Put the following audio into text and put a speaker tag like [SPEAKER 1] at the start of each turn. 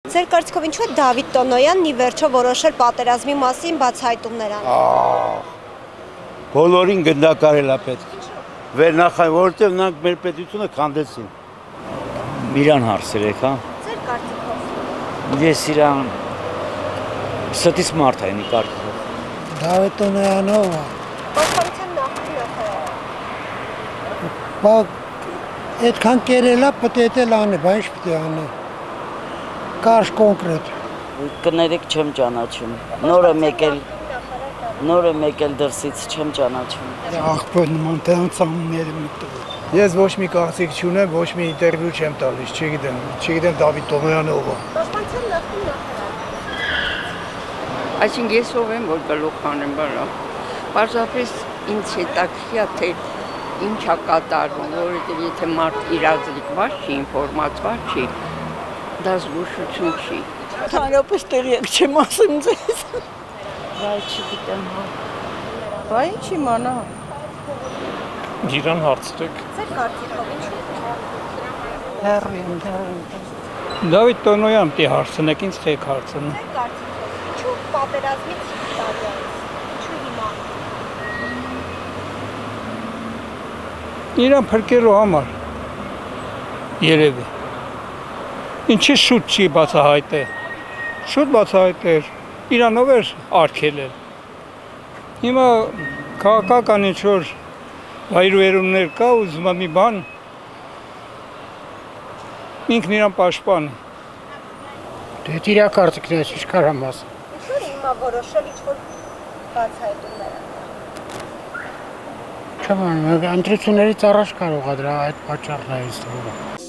[SPEAKER 1] Ձեր կարծիքով ինչու է Դավիթ Տոնոյանն ի վերջո որոշել պատերազմի մասին բացահայտումներ անել։
[SPEAKER 2] Բոլորին գնդակարել է պետք։ Որովհետև նրանք մեր պետությունը քանդեցին։ Իրան հարցրեք, հա։
[SPEAKER 1] Ձեր կարծիքով։
[SPEAKER 2] Ես իրան ստից մարդ այն կարծիքով։
[SPEAKER 3] Դավիթ Տոնոյանով։
[SPEAKER 1] Պաշտպանության նախկին նախարար։
[SPEAKER 3] Բա այդքան կերելա պետք է անի, բայց ինչ պետք է անի։ Կարճ կոնկրետ։
[SPEAKER 4] Կներեք չեմ ճանաչում։ Նորը մեկել դրսից չեմ ճանաչում։
[SPEAKER 3] Աղբոր նման դրանց անունները մտնում։
[SPEAKER 5] Ես ոչ մի կարծիք չունեմ, ոչ մի ինտերվյու չեմ տալիս, չգիտեմ Դավիթ Տոնոյանը ով է։
[SPEAKER 1] Պաշտպանության նախկին նախարար։
[SPEAKER 6] Այսինքն ես ով եմ, որ գլուխ անեմ, բալա։ Պարզապես ինձ հետաքրքիր է, թե ինչ է կատարվում, որովհետև եթե մարդ իրազեկված չի, ինֆորմացված չի, դա զգուշություն չի։
[SPEAKER 7] Հանրապես տեղյակ չեմ ասում ձեզ։
[SPEAKER 4] Բայց չգիտեմ, հա։
[SPEAKER 7] Բա ինչ իմանա։
[SPEAKER 8] Իրան հարցրեք։
[SPEAKER 1] Ձեր կարծիքով ինչու։
[SPEAKER 7] Հեռին։
[SPEAKER 8] Դավիթ Տոնոյան պիտի հարցնեք, ինձ խեք հարցնում։
[SPEAKER 1] Ձեր կարծիքով ինչու պատերազմից տարիից։ Ինչու հիմա։
[SPEAKER 8] Իրան փրկելու համար։ Երևի։ Ինչի շուտ չի բացահայտել։ Շուտ բացահայտել։ Իրանով էր արգելել։ Հիմա քաղաքական ինչ-որ վայրուերումներ կա, ուզում մի բան, ինքն իրան պաշտպան։
[SPEAKER 3] Դե իր կարծիքն է, ինչ կարամ ասել։
[SPEAKER 1] Ինչու հիմա որոշել ինչ-որ բացահայտումներ անել։
[SPEAKER 3] Չեմ անում, ընտրություններից առաջ կարող է դրա այդ պատճառն է ինձ թվում։